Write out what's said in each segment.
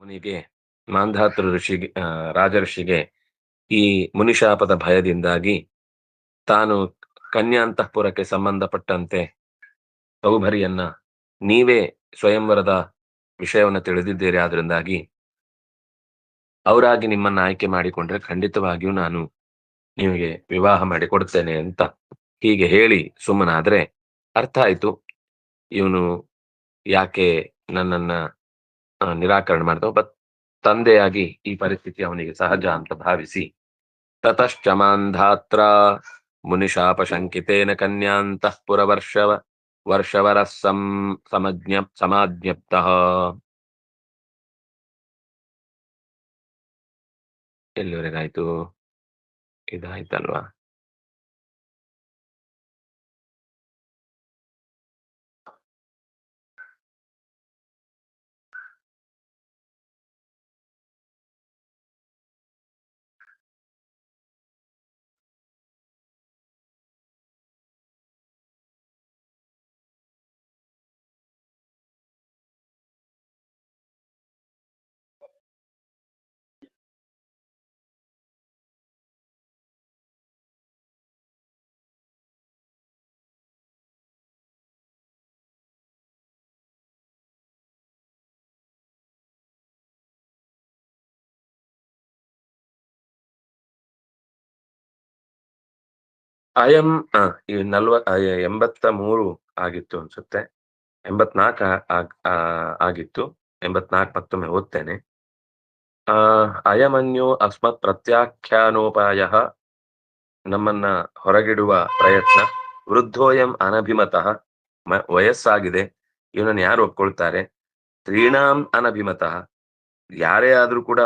ಅವನಿಗೆ ಮಾಂಧಾತೃ ಋಷಿಗೆ ರಾಜಋಷಿಗೆ ಈ ಮುನಿಶಾಪದ ಭಯದಿಂದಾಗಿ ತಾನು ಕನ್ಯಾಂತಃಪುರಕ್ಕೆ ಸಂಬಂಧಪಟ್ಟಂತೆ ಸೌಭರಿಯನ್ನ ನೀವೇ ಸ್ವಯಂವರದ ವಿಷಯವನ್ನು ತಿಳಿದಿದ್ದೀರಿ, ಆದ್ರಿಂದಾಗಿ ಅವರಾಗಿ ನಿಮ್ಮನ್ನ ಆಯ್ಕೆ ಮಾಡಿಕೊಂಡ್ರೆ ಖಂಡಿತವಾಗಿಯೂ ನಾನು ನಿಮಗೆ ವಿವಾಹ ಮಾಡಿ ಕೊಡ್ತೇನೆ ಅಂತ ಹೀಗೆ ಹೇಳಿ ಸುಮ್ಮನಾದ್ರೆ ಅರ್ಥ ಆಯ್ತು ಇವನು ಯಾಕೆ ನನ್ನನ್ನ ನಿರಾಕರಣೆ ಮಾಡ್ತಾವ. ಬಟ್ ತಂದೆಯಾಗಿ ಈ ಪರಿಸ್ಥಿತಿ ಅವನಿಗೆ ಸಹಜ ಅಂತ ಭಾವಿಸಿ ತತಶ್ಚ ಮಾಂಧಾತ್ರ ಮುನಿಶಾಪ ಶಂಕಿತೇನ ಕನ್ಯಾಂತಃಪುರ ವರ್ಷವರ ಸಮಾಜ್ಞಪ್ತಃ. ಎಲ್ಲಿವರೆಗಾಯ್ತು? ಇದಾಯ್ತಲ್ವಾ? ಅಯಂ ಈ 83 ಆಗಿತ್ತು ಅನ್ಸುತ್ತೆ. 84 ಆಗಿತ್ತು. 84 ಮತ್ತೊಮ್ಮೆ ಓದ್ತೇನೆ. ಅಯಮನ್ಯೋ ಅಸ್ಮತ್ ಪ್ರತ್ಯಾಖ್ಯಾನೋಪಾಯ, ನಮ್ಮನ್ನ ಹೊರಗಿಡುವ ಪ್ರಯತ್ನ. ವೃದ್ಧೋಯಂ ಅನಭಿಮತಃ, ವಯಸ್ಸಾಗಿದೆ, ಇವನನ್ನು ಯಾರು ಒಪ್ಕೊಳ್ತಾರೆ. ಸ್ತ್ರೀಣಾಂ ಅನಭಿಮತಃ, ಯಾರೇ ಆದ್ರೂ ಕೂಡ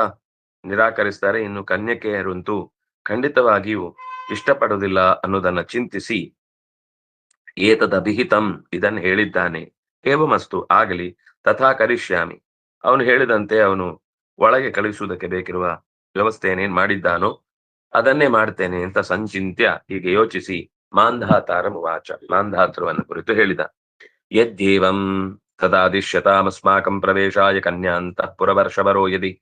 ನಿರಾಕರಿಸ್ತಾರೆ, ಇನ್ನು ಕನ್ಯಕೆಯರಂತೂ ಖಂಡಿತವಾಗಿಯೂ ಇಷ್ಟಪಡುವುದಿಲ್ಲ ಅನ್ನೋದನ್ನ ಚಿಂತಿಸಿ ಏತದಭಿಹಿತಂ, ಇದನ್ನು ಹೇಳಿದ್ದಾನೆ. ಏವಮಸ್ತು, ಆಗಲಿ. ತಥಾ ಕರಿಷ್ಯಾಮಿ, ಅವನು ಹೇಳಿದಂತೆ ಅವನು ಒಳಗೆ ಕಳಿಸುವುದಕ್ಕೆ ಬೇಕಿರುವ ವ್ಯವಸ್ಥೆ ಏನೇನ್ ಮಾಡಿದ್ದಾನೋ ಅದನ್ನೇ ಮಾಡ್ತೇನೆ ಅಂತ ಸಂಚಿಂತ್ಯ ಹೀಗೆ ಯೋಚಿಸಿ ಮಾಂಧಾತಾರಂ ವಾಚ, ಮಾಂಧಾತೃವನ್ನು ಕುರಿತು ಹೇಳಿದ. ಯದ್ಯೇವಂ ತದಾದಿಶ್ಯತಾಮಸ್ಮಾಕಂ ಪ್ರವೇಶಾಯ ಕನ್ಯಾಂತಃಪುರ ವರ್ಷವರೋ ಯದಿ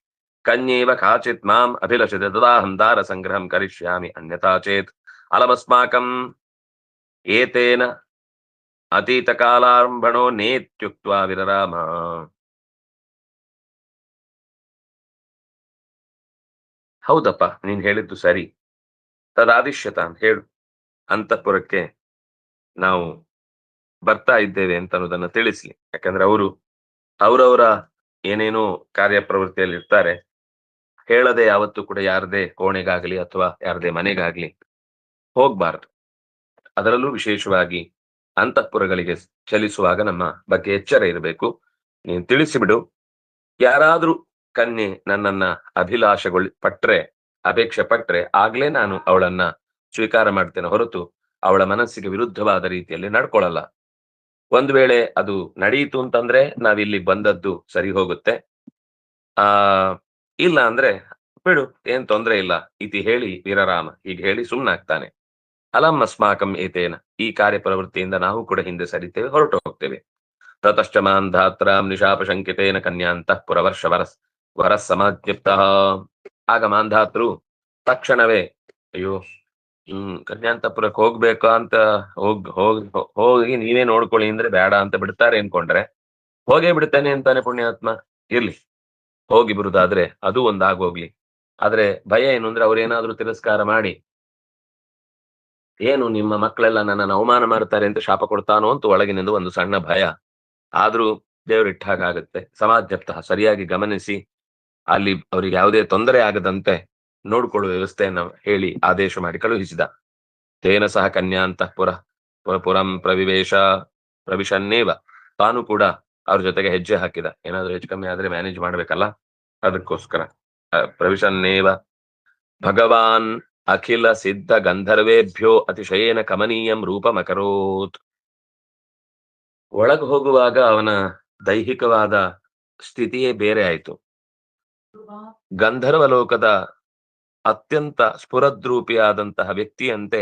ಕನ್ಯೇವ ಕಾಚಿತ್ ಮಾಂ ಅಭಿಲಷತೆ ತದಾಹಂ ದಾರ ಸಂಗ್ರಹಂ ಕರಿಷ್ಯಾಮಿ, ಅನ್ಯಥಾ ಚೇತ್ ಅಲಮಸ್ಮಾಕಂ ಏತೇನ ಅತೀತ ಕಾಲಾರಂಭಣೋ ನೇತ್ಯುಕ್ತ್ವಾ ವಿರರಾಮ. ಹೌದಪ್ಪ, ನೀನ್ ಹೇಳಿದ್ದು ಸರಿ. ತದಾದಿಶ್ಯತ ಅಂತ ಹೇಳು, ಅಂತಃಪುರಕ್ಕೆ ನಾವು ಬರ್ತಾ ಇದ್ದೇವೆ ಅಂತ ಅನ್ನೋದನ್ನ ತಿಳಿಸ್ಲಿ. ಯಾಕಂದ್ರೆ ಅವರು ಅವರವರ ಏನೇನೋ ಕಾರ್ಯಪ್ರವೃತ್ತಿಯಲ್ಲಿ ಇರ್ತಾರೆ. ಹೇಳದೆ ಯಾವತ್ತೂ ಕೂಡ ಯಾರದೇ ಕೋಣೆಗಾಗ್ಲಿ ಅಥವಾ ಯಾರದೇ ಮನೆಗಾಗ್ಲಿ ಹೋಗ್ಬಾರ್ದು. ಅದರಲ್ಲೂ ವಿಶೇಷವಾಗಿ ಅಂತಃಪುರಗಳಿಗೆ ಚಲಿಸುವಾಗ ನಮ್ಮ ಬಗ್ಗೆ ಎಚ್ಚರ ಇರಬೇಕು. ನೀನು ತಿಳಿಸಿಬಿಡು, ಯಾರಾದ್ರೂ ಕನ್ಯೆ ನನ್ನನ್ನ ಅಪೇಕ್ಷೆ ಪಟ್ರೆ ಆಗ್ಲೇ ನಾನು ಅವಳನ್ನ ಸ್ವೀಕಾರ ಮಾಡ್ತೇನೆ ಹೊರತು ಅವಳ ಮನಸ್ಸಿಗೆ ವಿರುದ್ಧವಾದ ರೀತಿಯಲ್ಲಿ ನಡ್ಕೊಳ್ಳಲ್ಲ. ಒಂದ್ ವೇಳೆ ಅದು ನಡೆಯಿತು ಅಂತಂದ್ರೆ ನಾವಿಲ್ಲಿ ಬಂದದ್ದು ಸರಿ ಹೋಗುತ್ತೆ. ಆ ಇಲ್ಲ ಅಂದ್ರೆ ಬಿಡು, ಏನ್ ತೊಂದ್ರೆ ಇಲ್ಲ ಇತಿ ಹೇಳಿ ವೀರರಾಮ ಹೀಗೆ ಹೇಳಿ ಸುಮ್ನಾಗ್ತಾನೆ. ಅಲಂ ಅಸ್ಮಾಕಂ ಏತೇನ, ಈ ಕಾರ್ಯಪ್ರವೃತ್ತಿಯಿಂದ ನಾವು ಕೂಡ ಹಿಂದೆ ಸರಿತೇವೆ, ಹೊರಟು ಹೋಗ್ತೇವೆ. ತತಶ್ಚ ಮಾಂಧಾತ್ರಾಂ ನಿಶಾಪ ಶಂಕಿತೇನ ಕನ್ಯಾಂತಃಪುರ ವರಸ್ ಸಮಾಜ್ಞಪ್ತಃ. ಆಗ ಮಾಂಧಾತೃ ತಕ್ಷಣವೇ ಅಯ್ಯೋ, ಕನ್ಯಾಂತಪುರಕ್ಕೆ ಹೋಗ್ಬೇಕಾ ಅಂತ ಹೋಗಿ ನೀವೇ ನೋಡ್ಕೊಳ್ಳಿ ಅಂದ್ರೆ ಬೇಡ ಅಂತ ಬಿಡ್ತಾರೆ ಅನ್ಕೊಂಡ್ರೆ ಹೋಗೇ ಬಿಡ್ತೇನೆ ಅಂತಾನೆ ಪುಣ್ಯಾತ್ಮ. ಇರ್ಲಿ, ಹೋಗಿ ಬರುದಾದ್ರೆ ಅದು ಒಂದಾಗೋಗ್ಲಿ. ಆದ್ರೆ ಭಯ ಏನು ಅಂದ್ರೆ ಅವ್ರೇನಾದ್ರೂ ತಿರಸ್ಕಾರ ಮಾಡಿ ಏನು ನಿಮ್ಮ ಮಕ್ಕಳೆಲ್ಲ ನನ್ನನ್ನು ಅವಮಾನ ಮಾಡ್ತಾರೆ ಅಂತ ಶಾಪ ಕೊಡ್ತಾನೋ ಅಂತ ಒಳಗಿನಿಂದ ಒಂದು ಸಣ್ಣ ಭಯ. ಆದ್ರೂ ದೇವರಿಟ್ಟ ಹಾಗಾಗತ್ತೆ. ಸಮಾಜಪ್ತಃ, ಸರಿಯಾಗಿ ಗಮನಿಸಿ ಅಲ್ಲಿ ಅವರಿಗೆ ಯಾವುದೇ ತೊಂದರೆ ಆಗದಂತೆ ನೋಡ್ಕೊಳ್ಳುವ ವ್ಯವಸ್ಥೆಯನ್ನ ಹೇಳಿ ಆದೇಶ ಮಾಡಿ ಕಳುಹಿಸಿದ. ತೇನ ಸಹ ಕನ್ಯಾಂತಃಪುರ ಪುರಂ ಪ್ರವಿಶನ್ನೇವ, ತಾನು ಕೂಡ ಅವ್ರ ಜೊತೆಗೆ ಹೆಜ್ಜೆ ಹಾಕಿದ. ಏನಾದ್ರೂ ಹೆಚ್ಚು ಕಮ್ಮಿ ಆದ್ರೆ ಮ್ಯಾನೇಜ್ ಮಾಡ್ಬೇಕಲ್ಲ, ಅದಕ್ಕೋಸ್ಕರ ಪ್ರವಿಶನ್ನೇವ ಭಗವಾನ್ ಅಖಿಲ ಸಿದ್ಧ ಗಂಧರ್ವೇಭ್ಯೋ ಅತಿಶಯೇನ ಕಮನೀಯಂ ರೂಪಮಕರೋತ್. ಒಳಗೆ ಹೋಗುವಾಗ ಅವನ ದೈಹಿಕವಾದ ಸ್ಥಿತಿಯೇ ಬೇರೆ ಆಯ್ತು. ಗಂಧರ್ವ ಲೋಕದ ಅತ್ಯಂತ ಸ್ಫುರದ್ರೂಪಿಯಾದಂತಹ ವ್ಯಕ್ತಿಯಂತೆ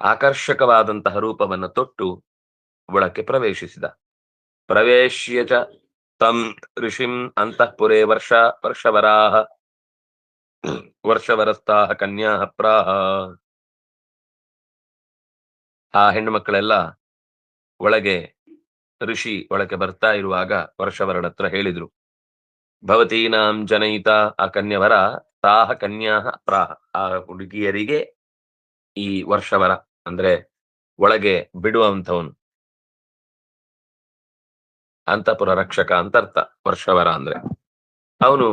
ಆಕರ್ಷಕವಾದಂತಹ ರೂಪವನ್ನು ತೊಟ್ಟು ಒಳಕ್ಕೆ ಪ್ರವೇಶಿಸಿದ. ಪ್ರವೇಶ್ಯ ಚ ತಂ ಋಷಿಂ ಅಂತಃಪುರೇ ವರ್ಷವರಾಹ ವರ್ಷವರಸ್ತಾಹ ಕನ್ಯಾ ಪ್ರಾಹ. ಆ ಹೆಣ್ಣು ಮಕ್ಕಳೆಲ್ಲ ಒಳಗೆ ಋಷಿ ಒಳಗೆ ಬರ್ತಾ ಇರುವಾಗ ವರ್ಷವರನ ಹತ್ರ ಹೇಳಿದ್ರು, ಭವತೀನಾಂ ಜನಯಿತ, ಆ ಕನ್ಯವರ ತಾಹ ಕನ್ಯಾ ಪ್ರಾಹ, ಆ ಹುಡುಗಿಯರಿಗೆ ಈ ವರ್ಷವರ ಅಂದ್ರೆ ಒಳಗೆ ಬಿಡುವಂಥವನು, ಅಂತಃಪುರ ರಕ್ಷಕ ಅಂತ ಅರ್ಥ ವರ್ಷವರ ಅಂದ್ರೆ. ಅವನು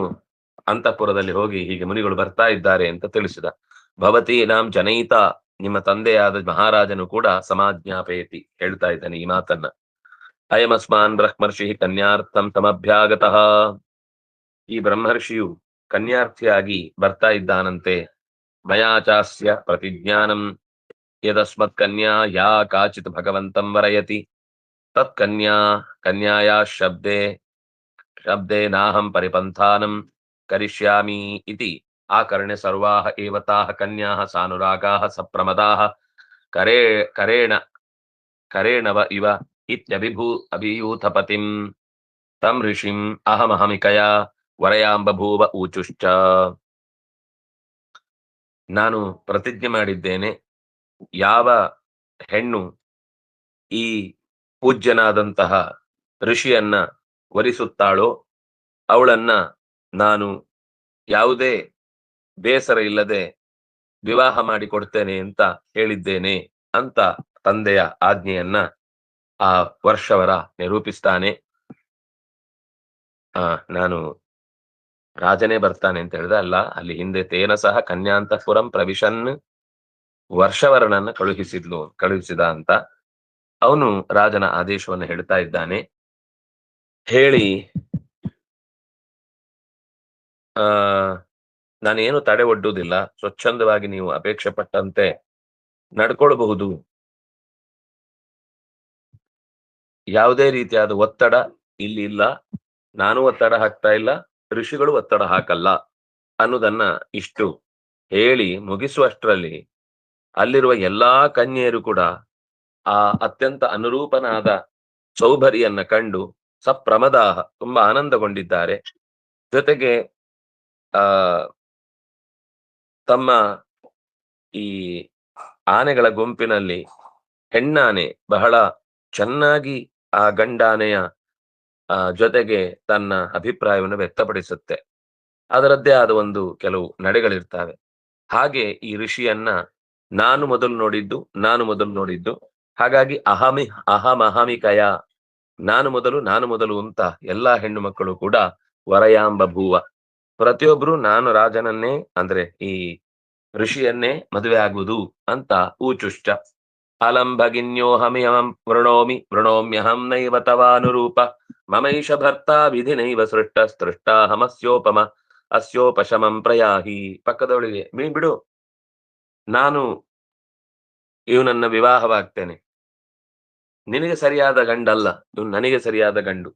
ಅಂತಃಪುರದಲ್ಲಿ ಹೋಗಿ ಹೀಗೆ ಮುನಿಗಳು ಬರ್ತಾ ಇದ್ದಾರೆ ಅಂತ ತಿಳಿಸಿದ. ಭವತೀನಾಂ ಜನಯಿತ, ನಿಮ್ಮ ತಂದೆಯಾದ ಮಹಾರಾಜನು ಕೂಡ ಸಮಾಜ್ಞಾಪಯತಿ, ಹೇಳ್ತಾ ಇದ್ದಾನೆ ಈ ಮಾತನ್ನ. ಅಯಮಸ್ಮಾನ್ ಬ್ರಹ್ಮರ್ಷಿ ಕನ್ಯಾರ್ಥಂ ಸಮಭ್ಯಾಗತಃ, ಈ ಬ್ರಹ್ಮರ್ಷಿಯು ಕನ್ಯಾರ್ಥಿಯಾಗಿ ಬರ್ತಾ ಇದ್ದಾನಂತೆ. ಮಯಾಚಾಸ್ಯ ಪ್ರತಿಜ್ಞಾನಂ ಯದಸ್ಮತ್ ಕನ್ಯಾ ಯಾ ಕಾಚಿತ್ ಭಗವಂತಂ ವರಯತಿ ತತ್ ಕನ್ಯಾಯಾ ಶಬ್ದೇ ನಾಹಂ ಪರಿಪಂಥಾನಂ ಕರಿಷ್ಯಾಮಿ ಇತಿ ಆಕರ್ಣ್ಯ ಸರ್ವಾಹ ಏವ ತಾಃ ಕನ್ಯಾಃ ಸಾನುರಾಗಾಃ ಸಪ್ರಮದಾಃ ಕರೇ ಕರೇಣ ಕರೇಣವ ಇವ ಅಭಿಯೂಥಪತಿಂ ತಂ ಋಷಿಂ ಅಹಮಹಮಿಕಯಾ ವರಯಾಂಬಭೂವ ಊಚುಶ್ಚ. ನಾನು ಪ್ರತಿಜ್ಞೆ ಮಾಡಿದ್ದೇನೆ, ಯಾವ ಹೆಣ್ಣು ಈ ಪೂಜ್ಯನಾದಂತಹ ಋಷಿಯನ್ನ ವರಿಸುತ್ತಾಳೋ ಅವಳನ್ನ ನಾನು ಯಾವುದೇ ಬೇಸರ ಇಲ್ಲದೆ ವಿವಾಹ ಮಾಡಿಕೊಡ್ತೇನೆ ಅಂತ ಹೇಳಿದ್ದೇನೆ ಅಂತ ತಂದೆಯ ಆಜ್ಞೆಯನ್ನ ಆ ವರ್ಷವರ ನಿರೂಪಿಸ್ತಾನೆ. ನಾನು ರಾಜನೇ ಬರ್ತಾನೆ ಅಂತ ಹೇಳಿದ ಅಲ್ಲ, ಅಲ್ಲಿ ಹಿಂದೆ ತೇನ ಸಹ ಕನ್ಯಾಂತಃಪುರಂ ಪ್ರವಿಶನ್ ವರ್ಷವರನನ್ನ ಕಳುಹಿಸಿದ ಅಂತ ಅವನು ರಾಜನ ಆದೇಶವನ್ನು ಹೇಳ್ತಾ ಇದ್ದಾನೆ. ಹೇಳಿ ನಾನೇನು ತಡೆ ಒಡ್ಡುವುದಿಲ್ಲ, ಸ್ವಚ್ಛಂದವಾಗಿ ನೀವು ಅಪೇಕ್ಷೆ ಪಟ್ಟಂತೆ ನಡ್ಕೊಳ್ಬಹುದು, ಯಾವುದೇ ರೀತಿಯಾದ ಒತ್ತಡ ಇಲ್ಲಿ ಇಲ್ಲ, ನಾನು ಒತ್ತಡ ಹಾಕ್ತಾ ಇಲ್ಲ, ಋಷಿಗಳು ಒತ್ತಡ ಹಾಕಲ್ಲ ಅನ್ನೋದನ್ನ ಇಷ್ಟು ಹೇಳಿ ಮುಗಿಸುವಷ್ಟರಲ್ಲಿ ಅಲ್ಲಿರುವ ಎಲ್ಲಾ ಕನ್ಯೆಯರು ಕೂಡ ಆ ಅತ್ಯಂತ ಅನುರೂಪನಾದ ಸೌಭರಿಯನ್ನ ಕಂಡು ಸಪ್ರಮದಾಹ, ತುಂಬಾ ಆನಂದಗೊಂಡಿದ್ದಾರೆ. ಜೊತೆಗೆ ತಮ್ಮ ಈ ಆನೆಗಳ ಗುಂಪಿನಲ್ಲಿ ಹೆಣ್ಣಾನೆ ಬಹಳ ಚೆನ್ನಾಗಿ ಆ ಗಂಡಾನೆಯ ಜೊತೆಗೆ ತನ್ನ ಅಭಿಪ್ರಾಯವನ್ನು ವ್ಯಕ್ತಪಡಿಸುತ್ತೆ. ಅದರದ್ದೇ ಆದ ಒಂದು ಕೆಲವು ನಡೆಗಳಿರ್ತವೆ. ಹಾಗೆ ಈ ಋಷಿಯನ್ನ ನಾನು ಮೊದಲು ನೋಡಿದ್ದು, ಹಾಗಾಗಿ ಅಹಮಹಮಿಕಯ, ನಾನು ಮೊದಲು ಅಂತ ಎಲ್ಲಾ ಹೆಣ್ಣು ಮಕ್ಕಳು ಕೂಡ ವರಯಾಂಬಭೂವ, ಪ್ರತಿಯೊಬ್ರು ನಾನು ರಾಜನನ್ನೇ ಅಂದ್ರೆ ಈ ಋಷಿಯನ್ನೇ ಮದುವೆ ಆಗುವುದು ಅಂತ ಊಚುಶ್ಚ. ಅಲಂ ಭಗಿನ್ಯೋಹಮಿಹಂ ವೃಣೋಮ್ಯಹಂ ನೈವ ತವಾನುರೂಪ ಮಮೈಷ ಭರ್ತಾ ವಿಧಿ ನೈವ ಸೃಷ್ಟಸ್ಪೃಷ್ಟಾಹಮಸ್ಯೋಪಮ ಅಸ್ಯೋಪಶಮಂ ಪ್ರಯಾಹಿ. ಪಕ್ಕದವಳಿಗೆ, ಮೀನ್ ಬಿಡು, ನಾನು ಇವನನ್ನ ವಿವಾಹವಾಗ್ತೇನೆ, ನಿನಗೆ ಸರಿಯಾದ ಗಂಡಲ್ಲ, ಇವನು ನನಗೆ ಸರಿಯಾದ ಗಂಡು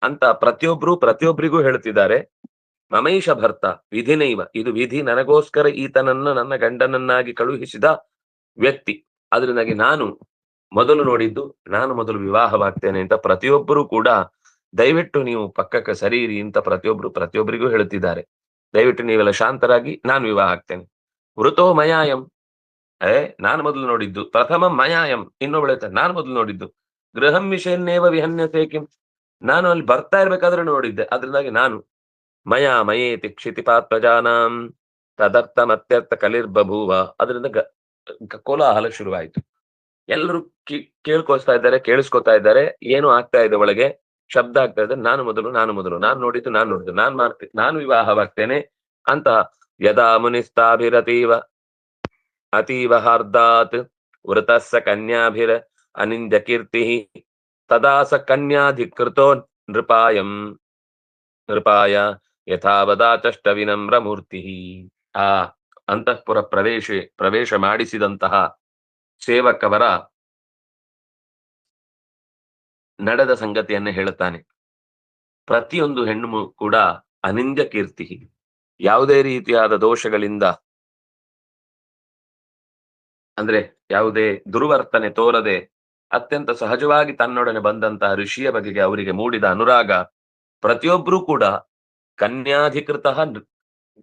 ಅಂತ ಪ್ರತಿಯೊಬ್ಬರಿಗೂ ಹೇಳ್ತಿದ್ದಾರೆ. ಮಮೈಷ ಭರ್ತ ವಿಧಿನೈವ, ಇದು ವಿಧಿ ನನಗೋಸ್ಕರ ಈತನನ್ನ ನನ್ನ ಗಂಡನನ್ನಾಗಿ ಕಳುಹಿಸಿದ ವ್ಯಕ್ತಿ, ಅದರಿಂದಾಗಿ ನಾನು ಮೊದಲು ವಿವಾಹವಾಗ್ತೇನೆ ಅಂತ ಪ್ರತಿಯೊಬ್ಬರು ಕೂಡ ದಯವಿಟ್ಟು ನೀವು ಪಕ್ಕಕ್ಕೆ ಸರಿಯಿರಿ ಅಂತ ಪ್ರತಿಯೊಬ್ಬರಿಗೂ ಹೇಳ್ತಿದ್ದಾರೆ. ದಯವಿಟ್ಟು ನೀವೆಲ್ಲ ಶಾಂತರಾಗಿ, ನಾನು ವಿವಾಹ ಆಗ್ತೇನೆ. ವೃತೋ ಮಯಾಯಂ, ನಾನು ಮೊದಲು ನೋಡಿದ್ದು, ಪ್ರಥಮ ಮಯಾಯಂ, ಇನ್ನೊಬ್ಬಳೆ ನಾನು ಮೊದಲು ನೋಡಿದ್ದು, ಗೃಹಂ ವಿಷಯನ್ನೇವ ವಿಹನ್ಯತೆ ಕಿಂ, ನಾನು ಅಲ್ಲಿ ಬರ್ತಾ ಇರ್ಬೇಕಾದ್ರೆ ನೋಡಿದ್ದೆ, ಅದರಿಂದಾಗಿ ನಾನು ಮಯೇತಿ ಕ್ಷಿತಿಪಾತ್ ಪ್ರಜಾನಾಂ ತದರ್ಥಮತ್ಯರ್ಥ ಕಲಿರ್ಬಭೂವ. ಅದರಿಂದ ಕೋಲಾಹಲ ಶುರುವಾಯಿತು. ಎಲ್ಲರೂ ಕೇಳಿಸ್ಕೊತಾ ಇದ್ದಾರೆ, ಏನು ಆಗ್ತಾ ಇದೆ ಒಳಗೆ, ಶಬ್ದ ಆಗ್ತಾ ಇದೆ, ನಾನು ಮೊದಲು ನಾನು ನೋಡಿದ್ದು, ನಾನು ವಿವಾಹವಾಗ್ತೇನೆ ಅಂತ. ಯದಾ ಮುನಿಸ್ತಾಭಿರತೀವ ಅತೀವ ಹಾರ್ದಾತ್ ವೃತಸ್ಸ ಕನ್ಯಾಭಿರ ಅನಿಂದ್ಯ ಕೀರ್ತಿ ತದಾ ಸ ಕನ್ಯಾಧಿಕೃತೋ ನೃಪಾಯ ಯಥಾವದಾಚಷ್ಟ ವಿನಮ್ರ ಮೂರ್ತಿ. ಆ ಅಂತಃಪುರ ಪ್ರವೇಶ ಮಾಡಿಸಿದಂತಹ ಸೇವಕವರ ನಡೆದ ಸಂಗತಿಯನ್ನ ಹೇಳುತ್ತಾನೆ. ಪ್ರತಿಯೊಂದು ಹೆಣ್ಣು ಕೂಡ ಅನಿಂದ್ಯ ಕೀರ್ತಿ, ಯಾವುದೇ ರೀತಿಯಾದ ದೋಷಗಳಿಂದ ಅಂದ್ರೆ ಯಾವುದೇ ದುರ್ವರ್ತನೆ ತೋರದೆ ಅತ್ಯಂತ ಸಹಜವಾಗಿ ತನ್ನೊಡನೆ ಬಂದಂತಹ ಋಷಿಯ ಬಗೆಗೆ ಅವರಿಗೆ ಮೂಡಿದ ಅನುರಾಗ ಪ್ರತಿಯೊಬ್ರು ಕೂಡ ಕನ್ಯಾಧಿಕೃತ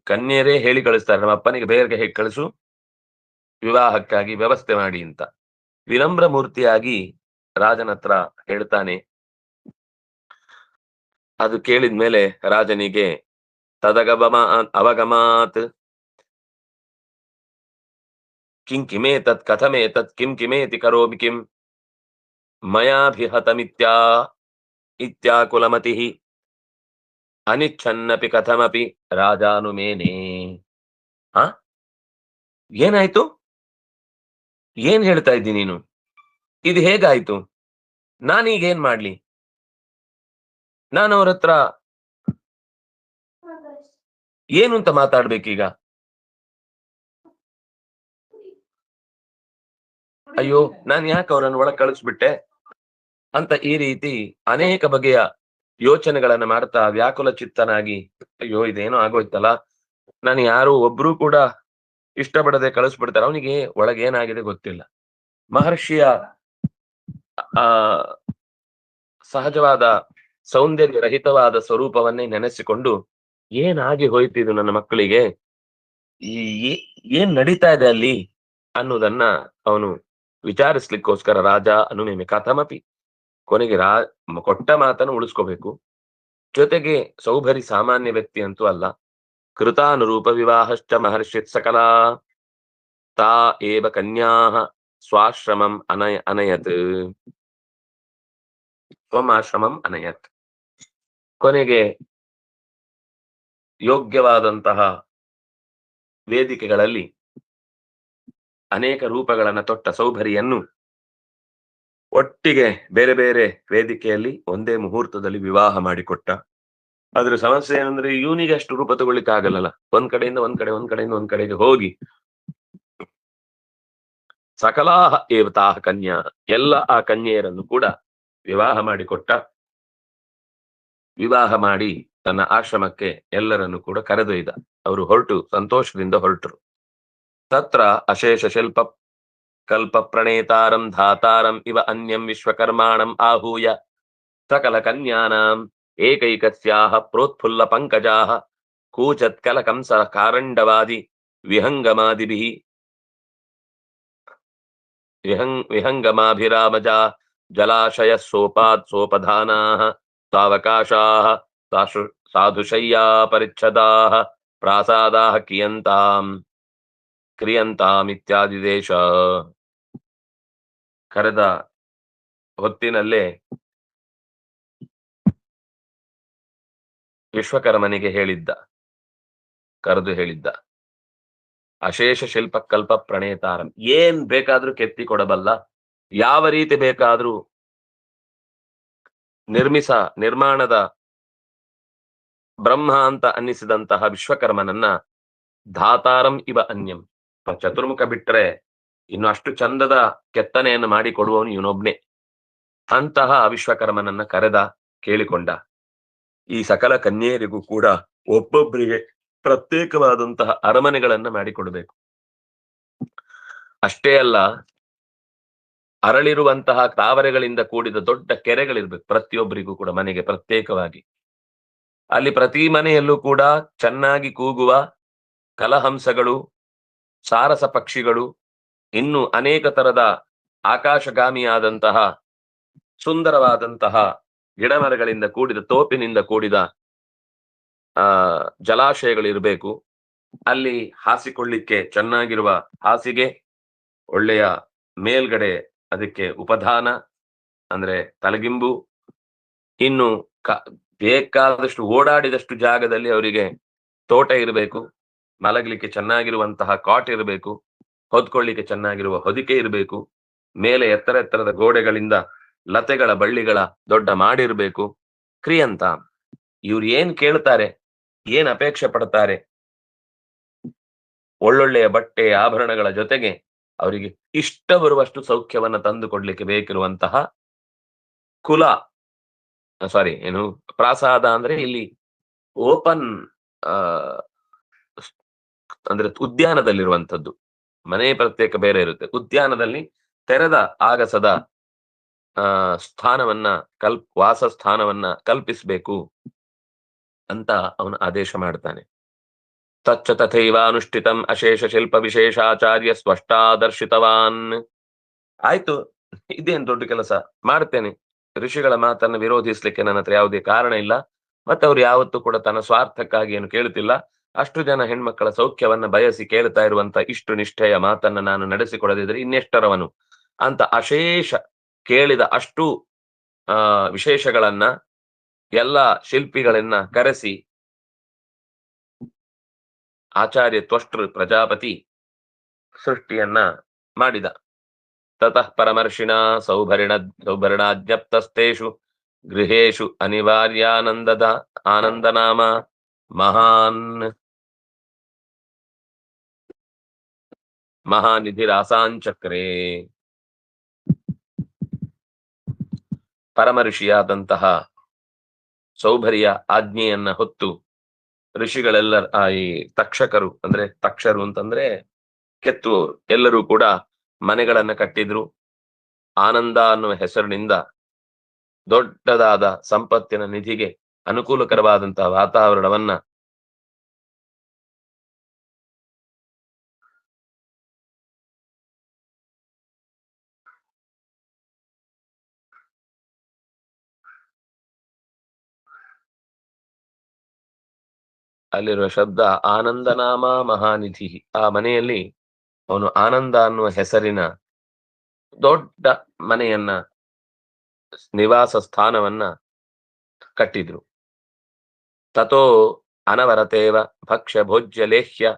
ಕನ್ಯರೇ ಹೇಳಿ ಕಳಿಸ್ತಾರೆ, ನಮ್ಮ ಅಪ್ಪನಿಗೆ ಬೇರೆಗೆ ಹೇಗೆ ಕಳಿಸು, ವಿವಾಹಕ್ಕಾಗಿ ವ್ಯವಸ್ಥೆ ಮಾಡಿ ಅಂತ. ವಿನಮ್ರ ಮೂರ್ತಿಯಾಗಿ ರಾಜನ ಹತ್ರ ಹೇಳ್ತಾನೆ. ಅದು ಕೇಳಿದ್ಮೇಲೆ ರಾಜನಿಗೆ ತದಗಮಾ ಅವಗಮಾತ್ ಕಿಂ ಕಿಮೇತತ್ ಕಥಮೇತತ್ ಕಿಂ ಕಿಮೇತಿ ಕರೋಮಿ ಕಿಂ ಮಯಾಭಿಹತಮಿತ್ಯಾ ಇತ್ಯಾಕುಲಮತಿ ಅನಿಚ್ಛನ್ನಪಿ ಕಥಮಪಿ ರಾಜಾನುಮೇನೆ. ಆ ಏನಾಯ್ತು? ಏನ್ ಹೇಳ್ತಾ ಇದ್ದೀನಿ ನೀನು? ಇದು ಹೇಗಾಯ್ತು? ನಾನೀಗೇನ್ ಮಾಡ್ಲಿ? ನಾನು ಅವ್ರ ಹತ್ರ ಏನು ಅಂತ ಮಾತಾಡ್ಬೇಕೀಗ? ಅಯ್ಯೋ, ನಾನ್ ಯಾಕೆ ಅವ್ರನ್ನ ಒಳಗ್ ಕಳಿಸ್ಬಿಟ್ಟೆ ಅಂತ ಈ ರೀತಿ ಅನೇಕ ಬಗೆಯ ಯೋಚನೆಗಳನ್ನ ಮಾಡ್ತಾ ವ್ಯಾಕುಲ ಚಿತ್ತನಾಗಿ, ಅಯ್ಯೋ ಇದೇನೋ ಆಗೋಯ್ತಲ್ಲ, ನಾನು ಯಾರು ಒಬ್ರು ಕೂಡ ಇಷ್ಟಪಡದೆ ಕಳಿಸ್ಬಿಡ್ತಾರೆ, ಅವನಿಗೆ ಒಳಗೆ ಏನಾಗಿದೆ ಗೊತ್ತಿಲ್ಲ. ಮಹರ್ಷಿಯ ಆ ಸಹಜವಾದ ಸೌಂದರ್ಯ ರಹಿತವಾದ ಸ್ವರೂಪವನ್ನೇ ನೆನೆಸಿಕೊಂಡು, ಏನಾಗಿ ಹೋಯ್ತಿದು ನನ್ನ ಮಕ್ಕಳಿಗೆ, ಈ ಏನ್ ನಡೀತಾ ಇದೆ ಅಲ್ಲಿ ಅನ್ನೋದನ್ನ ಅವನು ವಿಚಾರಿಸ್ಲಿಕ್ಕೋಸ್ಕರ ರಾಜ ಅನುಮೇಮೆ ಕಥಮಪಿ, ಕೊನೆಗೆ ಕೊಟ್ಟ ಮಾತನ್ನು ಉಳಿಸ್ಕೋಬೇಕು. ಜೊತೆಗೆ ಸೌಭರಿ ಸಾಮಾನ್ಯ ವ್ಯಕ್ತಿ ಅಂತೂ ಅಲ್ಲ. ಕೃತಾನುರೂಪ ವಿವಾಹಶ್ಚ ಮಹರ್ಷಿತ್ ಸಕಲಾ ತಾ ಏವ ಕನ್ಯಾ ಸ್ವಾಶ್ರಮಂ ಅನಯತ್ ಸ್ವಮಾಶ್ರಮಂ ಅನಯತ್. ಕೊನೆಗೆ ಯೋಗ್ಯವಾದಂತಹ ವೇದಿಕೆಗಳಲ್ಲಿ ಅನೇಕ ರೂಪಗಳನ್ನ ತೊಟ್ಟ ಸೌಭರಿಯನ್ನು ಒಟ್ಟಿಗೆ ಬೇರೆ ಬೇರೆ ವೇದಿಕೆಯಲ್ಲಿ ಒಂದೇ ಮುಹೂರ್ತದಲ್ಲಿ ವಿವಾಹ ಮಾಡಿಕೊಟ್ಟ. ಅದ್ರ ಸಮಸ್ಯೆ ಏನಂದ್ರೆ ಇವನಿಗೆ ಅಷ್ಟು ರೂಪ ತಗೊಳ್ಳಿಕ್ಕೆ ಆಗಲ್ಲ. ಒಂದ್ ಕಡೆಯಿಂದ ಒಂದ್ ಕಡೆಗೆ ಹೋಗಿ ಸಕಲಾಹ ಏವತಾಹ ಕನ್ಯಾ, ಎಲ್ಲ ಆ ಕನ್ಯೆಯರನ್ನು ಕೂಡ ವಿವಾಹ ಮಾಡಿಕೊಟ್ಟ. ವಿವಾಹ ಮಾಡಿ ತನ್ನ ಆಶ್ರಮಕ್ಕೆ ಎಲ್ಲರನ್ನು ಕೂಡ ಕರೆದೊಯ್ದ. ಅವರು ಸಂತೋಷದಿಂದ ಹೊರಟರು. ತತ್ರ ಅಶೇಷ ಶಿಲ್ಪ ಕಲ್ಪ ಪ್ರಣೇತಾರಂ ಧಾತಾರಂ ಇವ ಅನ್ಯಂ ವಿಶ್ವಕರ್ಮಾಣಂ ಆಹೂಯ ಸಕಲ ಕನ್ಯಾನಾಂ ಏಕೈಕಸ್ಯಾಹ ಪ್ರೋತ್ಫುಲ್ಲ ಪಂಕಜಾಹ ಕೂಚತ್ ಕಲಕಂಸ ಕಾರಂಡವಾದಿ ವಿಹಂಗಮಾದಿಭಿಃ ವಿಹಂಗಮಾಭಿರಾಮಜಾ ಜಲಾಶಯ ಸೋಪಾತ್ ಸೋಪಧಾನಾಃ ಸಾವಕಾಶಾಃ ಸಾಧುಶಯ್ಯಾ ಪರಿಚ್ಛದಾಃ ಪ್ರಾಸಾದಾಃ ಕ್ರಿಯಂತಾಂ ಇತ್ಯಾದಿ ದೇಶ. ಕರೆದ ಹೊತ್ತಿನಲ್ಲೇ ವಿಶ್ವಕರ್ಮನಿಗೆ ಕರೆದು ಹೇಳಿದ್ದ, ಅಶೇಷ ಶಿಲ್ಪ ಕಲ್ಪ ಪ್ರಣೇತಾರಂ, ಏನ್ ಬೇಕಾದ್ರೂ ಕೆತ್ತಿ ಕೊಡಬಲ್ಲ, ಯಾವ ರೀತಿ ಬೇಕಾದ್ರೂ ನಿರ್ಮಾಣದ ಬ್ರಹ್ಮ ಅಂತ ಅನ್ನಿಸಿದಂತಹ ವಿಶ್ವಕರ್ಮನನ್ನ ಧಾತಾರಂ ಇವ ಅನ್ಯಂ, ಚತುರ್ಮುಖ ಬಿಟ್ರೆ ಇನ್ನು ಅಷ್ಟು ಚಂದದ ಕೆತ್ತನೆಯನ್ನು ಮಾಡಿ ಕೊಡುವವನು ಇವನೊಬ್ನೇ. ಅಂತಹ ವಿಶ್ವಕರ್ಮನನ್ನ ಕೇಳಿಕೊಂಡ. ಈ ಸಕಲ ಕನ್ಯೆಯರಿಗೂ ಕೂಡ ಒಬ್ಬೊಬ್ಬರಿಗೆ ಪ್ರತ್ಯೇಕವಾದಂತಹ ಅರಮನೆಗಳನ್ನ ಮಾಡಿಕೊಡಬೇಕು. ಅಷ್ಟೇ ಅಲ್ಲ, ಅರಳಿರುವಂತಹ ತಾವರೆಗಳಿಂದ ಕೂಡಿದ ದೊಡ್ಡ ಕೆರೆಗಳಿರ್ಬೇಕು ಪ್ರತಿಯೊಬ್ಬರಿಗೂ ಕೂಡ, ಮನೆಗೆ ಪ್ರತ್ಯೇಕವಾಗಿ. ಅಲ್ಲಿ ಪ್ರತಿ ಮನೆಯಲ್ಲೂ ಕೂಡ ಚೆನ್ನಾಗಿ ಕೂಗುವ ಕಲಹಂಸಗಳು, ಸಾರಸ ಪಕ್ಷಿಗಳು, ಇನ್ನು ಅನೇಕ ತರದ ಆಕಾಶಗಾಮಿಯಾದಂತಹ ಸುಂದರವಾದಂತಹ ಗಿಡಮರಗಳಿಂದ ಕೂಡಿದ, ತೋಪಿನಿಂದ ಕೂಡಿದ ಜಲಾಶಯಗಳಿರ್ಬೇಕು. ಅಲ್ಲಿ ಹಾಸಿಕೊಳ್ಳಿಕ್ಕೆ ಚೆನ್ನಾಗಿರುವ ಹಾಸಿಗೆ, ಒಳ್ಳೆಯ ಮೇಲ್ಗಡೆ ಅದಕ್ಕೆ ಉಪಧಾನ ಅಂದ್ರೆ ತಲೆಗಿಂಬು, ಇನ್ನು ಬೇಕಾದಷ್ಟು ಓಡಾಡಿದಷ್ಟು ಜಾಗದಲ್ಲಿ ಅವರಿಗೆ ತೋಟ ಇರಬೇಕು, ಮಲಗಲಿಕ್ಕೆ ಚೆನ್ನಾಗಿರುವಂತಹ ಕಾಟ್ ಇರಬೇಕು, ಹೊದ್ಕೊಳ್ಳಿಕ್ಕೆ ಚೆನ್ನಾಗಿರುವ ಹೊದಿಕೆ ಇರಬೇಕು, ಮೇಲೆ ಎತ್ತರದ ಗೋಡೆಗಳಿಂದ ಲತೆಗಳ ಬಳ್ಳಿಗಳ ದೊಡ್ಡ ಮಾಡಿರ್ಬೇಕು. ಕ್ರಿಯಂತ, ಇವ್ರು ಏನ್ ಕೇಳ್ತಾರೆ, ಏನ್ ಅಪೇಕ್ಷೆ ಪಡ್ತಾರೆ, ಒಳ್ಳೊಳ್ಳೆಯ ಬಟ್ಟೆ ಆಭರಣಗಳ ಜೊತೆಗೆ ಅವರಿಗೆ ಇಷ್ಟ ಬರುವಷ್ಟು ಸೌಖ್ಯವನ್ನ ತಂದು ಕೊಡ್ಲಿಕ್ಕೆ ಬೇಕಿರುವಂತಹ ಪ್ರಾಸಾದ ಅಂದ್ರೆ ಇಲ್ಲಿ ಓಪನ್ ಅಂದ್ರೆ ಉದ್ಯಾನದಲ್ಲಿರುವಂಥದ್ದು. ಮನೆ ಪ್ರತ್ಯೇಕ ಬೇರೆ ಇರುತ್ತೆ, ಉದ್ಯಾನದಲ್ಲಿ ತೆರೆದ ಆಗಸದ ಸ್ಥಾನವನ್ನ ವಾಸ ಸ್ಥಾನವನ್ನ ಕಲ್ಪಿಸಬೇಕು ಅಂತ ಅವನು ಆದೇಶ ಮಾಡ್ತಾನೆ. ತಚ್ಚ ತಥೈವಾನುಷ್ಠಿತಂ ಅಶೇಷ ಶಿಲ್ಪ ವಿಶೇಷಾಚಾರ್ಯ ಸ್ಪಷ್ಟಾದರ್ಶಿತವಾನ್. ಆಯ್ತು, ಇದೇನ್ ದೊಡ್ಡ ಕೆಲಸ, ಮಾಡ್ತೇನೆ. ಋಷಿಗಳ ಮಾತನ್ನು ವಿರೋಧಿಸ್ಲಿಕ್ಕೆ ನನ್ನ ಹತ್ರ ಯಾವುದೇ ಕಾರಣ ಇಲ್ಲ. ಮತ್ತೆ ಅವ್ರು ಯಾವತ್ತೂ ಕೂಡ ತನ್ನ ಸ್ವಾರ್ಥಕ್ಕಾಗಿ ಏನು ಕೇಳುತ್ತಿಲ್ಲ. ಅಷ್ಟು ಜನ ಹೆಣ್ಮಕ್ಕಳ ಸೌಖ್ಯವನ್ನ ಬಯಸಿ ಕೇಳ್ತಾ ಇರುವಂತ ಇಷ್ಟು ನಿಷ್ಠೆಯ ಮಾತನ್ನ ನಾನು ನಡೆಸಿಕೊಡದಿದ್ರೆ ಇನ್ನೆಷ್ಟರವನು ಅಂತ ಅಶೇಷ ಕೇಳಿದ ಅಷ್ಟು ವಿಶೇಷಗಳನ್ನ ಎಲ್ಲ ಶಿಲ್ಪಿಗಳನ್ನ ಕರೆಸಿ ಆಚಾರ್ಯ ತ್ವಷ್ಟೃ ಪ್ರಜಾಪತಿ ಸೃಷ್ಟಿಯನ್ನ ಮಾಡಿದ. ತತಃ ಪರಮರ್ಷಿಣ ಸೌಭರಿಣಾಜ್ಞಪ್ತಸ್ತೇಷು ಗೃಹೇಶು ಅನಿವಾರ್ಯಾನಂದದ ಆನಂದನಾಮ ಮಹಾನ್ ಮಹಾನಿಧಿರಾಸಾಂಚಕ್ರೇ. ಪರಮ ಋಷಿಯಾದಂತಹ ಸೌಭರಿಯ ಆಜ್ಞೆಯನ್ನ ಹೊತ್ತು ಋಷಿಗಳೆಲ್ಲ ಈ ತಕ್ಷಕರು ಅಂದ್ರೆ ತಕ್ಷರು ಅಂತಂದ್ರೆ ಕೆತ್ತುವವರು ಎಲ್ಲರೂ ಕೂಡ ಮನೆಗಳನ್ನ ಕಟ್ಟಿದ್ರು. ಆನಂದ ಅನ್ನುವ ಹೆಸರಿನಿಂದ ದೊಡ್ಡದಾದ ಸಂಪತ್ತಿನ ನಿಧಿಗೆ ಅನುಕೂಲಕರವಾದಂತಹ ವಾತಾವರಣವನ್ನ ಅಲ್ಲಿರುವ ಶಬ್ದ ಆನಂದನಾಮ ಮಹಾನಿಧಿ. ಆ ಮನೆಯಲ್ಲಿ ಅವನು ಆನಂದ ಅನ್ನುವ ಹೆಸರಿನ ದೊಡ್ಡ ಮನೆಯನ್ನ ನಿವಾಸ ಸ್ಥಾನವನ್ನ ಕಟ್ಟಿದ್ರು. ತಥೋ ಅನವರತೇವ ಭಕ್ಷ್ಯ ಭೋಜ್ಯ ಲೇಹ್ಯ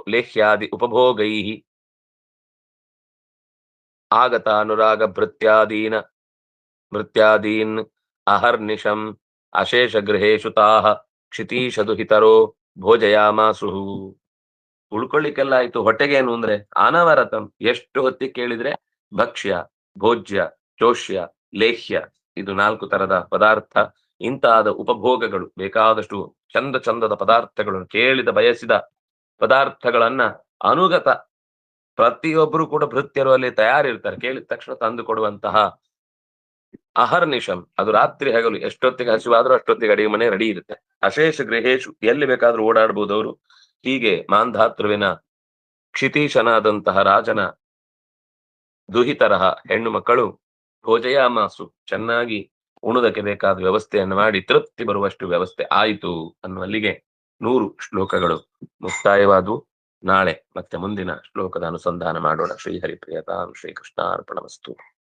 ಲೇಹ್ಯಾದಿ ಉಪಭೋಗೈ ಆಗತ ಅನುರಾಗ ಭೃತ್ಯಾದೀನ್ ಅಹರ್ನಿಶಂ ಅಶೇಷ ಗೃಹೇಶು ತಾಹ ಕ್ಷಿತೀಶದುಹಿತರೋ ಭೋಜಯಾಮಾಸು. ಉಳ್ಕೊಳ್ಳಿಕ್ಕೆಲ್ಲ ಆಯ್ತು, ಹೊಟ್ಟೆಗೇನು ಅಂದ್ರೆ ಅನವರತಂ, ಎಷ್ಟು ಹೊತ್ತಿ ಕೇಳಿದ್ರೆ ಭಕ್ಷ್ಯ ಭೋಜ್ಯ ಚೋಷ್ಯ ಲೇಹ್ಯ, ಇದು 4 ತರದ ಪದಾರ್ಥ. ಇಂತಾದ ಉಪಭೋಗಗಳು ಬೇಕಾದಷ್ಟು ಚಂದ ಚಂದದ ಪದಾರ್ಥಗಳನ್ನು ಕೇಳಿದ ಬಯಸಿದ ಪದಾರ್ಥಗಳನ್ನ ಅನುಗತ ಪ್ರತಿಯೊಬ್ಬರು ಕೂಡ ಭೃತ್ಯರು ಅಲ್ಲಿ ತಯಾರಿರ್ತಾರೆ, ಕೇಳಿದ ತಕ್ಷಣ ತಂದು ಕೊಡುವಂತಹ ಅಹರ್ನಿಶಂ, ಅದು ರಾತ್ರಿ ಹಗಲು ಎಷ್ಟೊತ್ತಿಗೆ ಹಸಿವಾದ್ರೂ ಅಷ್ಟೊತ್ತಿಗೆ ಅಡಿಗೆ ಮನೆ ರೆಡಿ ಇರುತ್ತೆ. ಅಶೇಷ ಗೃಹೇಶು, ಎಲ್ಲಿ ಬೇಕಾದ್ರೂ ಓಡಾಡ್ಬೋದು ಅವರು. ಹೀಗೆ ಮಾಂಧಾತೃವಿನ ಕ್ಷಿತೀಶನಾದಂತಹ ರಾಜನ ದುಹಿತರಹ ಹೆಣ್ಣು ಮಕ್ಕಳು ಭೋಜಯಾಮಾಸು, ಚೆನ್ನಾಗಿ ಉಣುದಕ್ಕೆ ಬೇಕಾದ ವ್ಯವಸ್ಥೆಯನ್ನು ಮಾಡಿ ತೃಪ್ತಿ ಬರುವಷ್ಟು ವ್ಯವಸ್ಥೆ ಆಯಿತು ಅನ್ನುವಲ್ಲಿಗೆ 100 ಶ್ಲೋಕಗಳು ಮುಕ್ತಾಯವಾದವು. ನಾಳೆ ಮತ್ತೆ ಮುಂದಿನ ಶ್ಲೋಕದ ಅನುಸಂಧಾನ ಮಾಡೋಣ. ಶ್ರೀಹರಿಪ್ರಿಯತಾಂ ಶ್ರೀಕೃಷ್ಣಾರ್ಪಣಮಸ್ತು.